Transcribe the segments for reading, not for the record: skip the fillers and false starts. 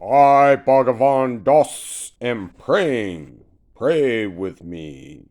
I, Bhagavan Das, am praying. Pray with me.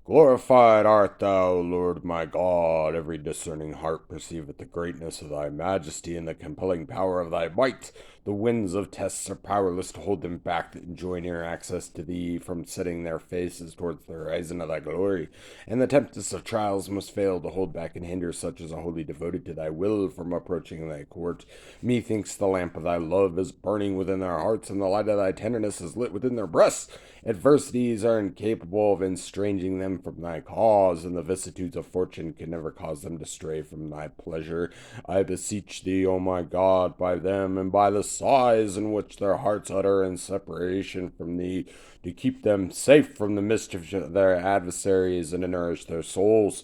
Glorified art thou, Lord my God. Every discerning heart perceiveth the greatness of thy majesty and the compelling power of thy might. The winds of tests are powerless to hold them back that enjoy near access to thee from setting their faces towards the horizon of thy glory. And the tempests of trials must fail to hold back and hinder such as are wholly devoted to thy will from approaching thy court. Methinks the lamp of thy love is burning within their hearts, and the light of thy tenderness is lit within their breasts. Adversities are incapable of estranging them from thy cause, and the vicissitudes of fortune can never cause them to stray from thy pleasure. I beseech thee, O my God, by them and by the sighs in which their hearts utter in separation from thee, to keep them safe from the mischief of their adversaries and to nourish their souls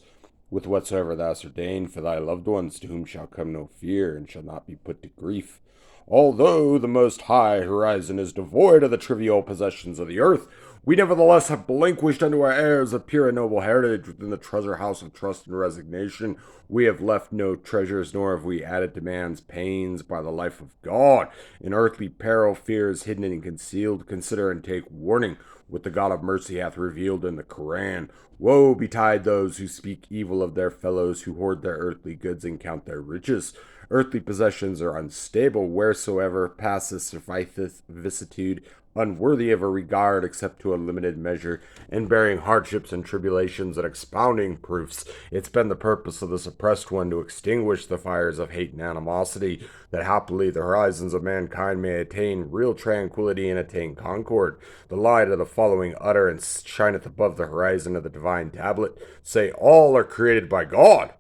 with whatsoever thou hast ordained for thy loved ones, to whom shall come no fear and shall not be put to grief. Although the most high horizon is devoid of the trivial possessions of the earth, we nevertheless have relinquished unto our heirs a pure and noble heritage within the treasure house of trust and resignation. We have left no treasures, nor have we added to man's pains by the life of God. In earthly peril, fears hidden and concealed, consider and take warning, what the God of mercy hath revealed in the Koran. Woe betide those who speak evil of their fellows, who hoard their earthly goods and count their riches. Earthly possessions are unstable, wheresoever passeth sufficeth vicissitude, unworthy of a regard except to a limited measure, and bearing hardships and tribulations and expounding proofs. It's been the purpose of this oppressed one to extinguish the fires of hate and animosity, that happily the horizons of mankind may attain real tranquility and attain concord. The light of the following utterance shineth above the horizon of the divine tablet. Say, all are created by God.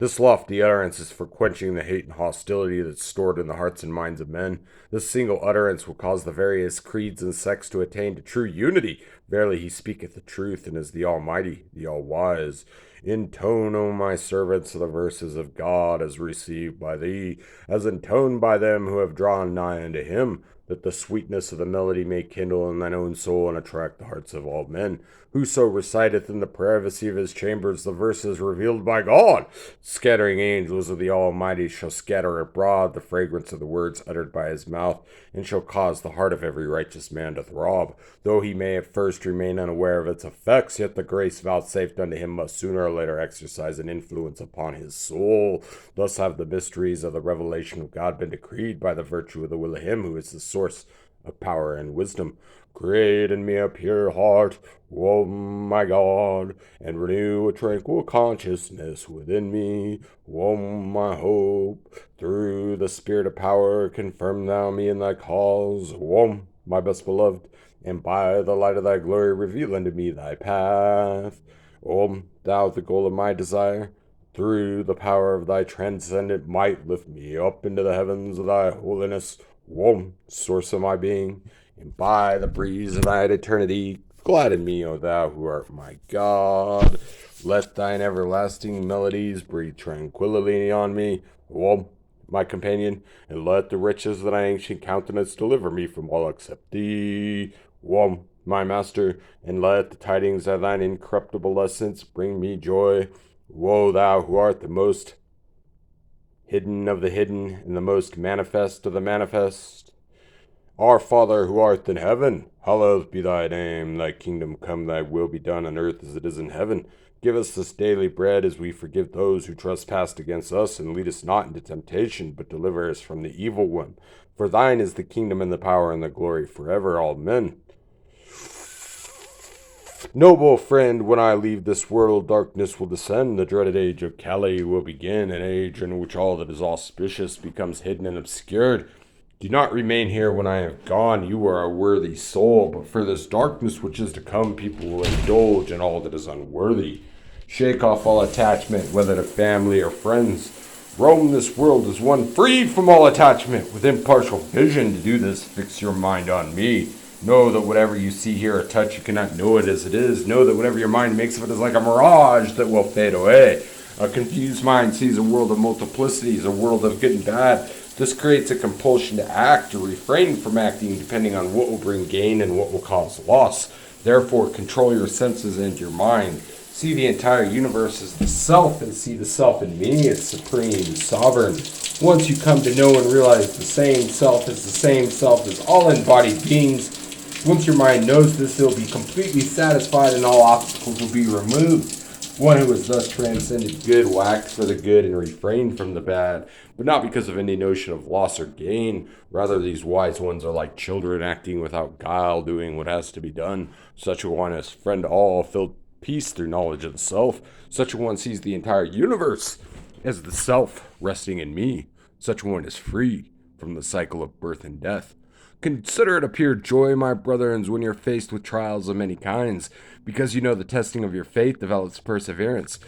This lofty utterance is for quenching the hate and hostility that's stored in the hearts and minds of men. This single utterance will cause the various creeds and sects to attain to true unity. Verily, he speaketh the truth and is the Almighty, the All-Wise. Intone, O my servants, the verses of God as received by thee, as intoned by them who have drawn nigh unto him, that the sweetness of the melody may kindle in thine own soul and attract the hearts of all men. Whoso reciteth in the privacy of his chambers the verses revealed by God, scattering angels of the Almighty, shall scatter abroad the fragrance of the words uttered by his mouth, and shall cause the heart of every righteous man to throb. Though he may at first remain unaware of its effects, yet the grace vouchsafed unto him must sooner or later exercise an influence upon his soul. Thus have the mysteries of the revelation of God been decreed by the virtue of the will of him who is the source of power and wisdom. Create in me a pure heart, O my God, and renew a tranquil consciousness within me, O my hope. Through the spirit of power, confirm thou me in thy cause, O my best beloved, and by the light of thy glory reveal unto me thy path. O thou, the goal of my desire, through the power of thy transcendent might, lift me up into the heavens of thy holiness, O source of my being, and by the breeze of thine eternity, gladden me, O thou who art my God. Let thine everlasting melodies breathe tranquillity on me, O my companion, and let the riches of thy ancient countenance deliver me from all except thee, O my master, and let the tidings of thine incorruptible essence bring me joy. Woe thou who art the most hidden of the hidden, and the most manifest of the manifest. Our Father who art in heaven, hallowed be thy name. Thy kingdom come, thy will be done on earth as it is in heaven. Give us this daily bread as we forgive those who trespass against us, and lead us not into temptation, but deliver us from the evil one. For thine is the kingdom and the power and the glory forever. Amen. Noble friend, when I leave this world, darkness will descend. The dreaded age of Kali will begin, an age in which all that is auspicious becomes hidden and obscured. Do not remain here when I have gone. You are a worthy soul, but for this darkness which is to come, people will indulge in all that is unworthy. Shake off all attachment, whether to family or friends. Roam this world as one freed from all attachment. With impartial vision to do this, fix your mind on me. Know that whatever you see, hear, or touch, you cannot know it as it is. Know that whatever your mind makes of it is like a mirage that will fade away. A confused mind sees a world of multiplicities, a world of good and bad. This creates a compulsion to act or refrain from acting depending on what will bring gain and what will cause loss. Therefore, control your senses and your mind. See the entire universe as the self and see the self in me as supreme, sovereign. Once you come to know and realize the same self is the same self as all embodied beings, once your mind knows this, it will be completely satisfied and all obstacles will be removed. One who has thus transcended good will act for the good and refrain from the bad, but not because of any notion of loss or gain. Rather, these wise ones are like children acting without guile, doing what has to be done. Such a one is friend to all, filled peace through knowledge of the self. Such a one sees the entire universe as the self resting in me. Such a one is free from the cycle of birth and death. Consider it a pure joy, my brethren, when you're faced with trials of many kinds, because you know the testing of your faith develops perseverance.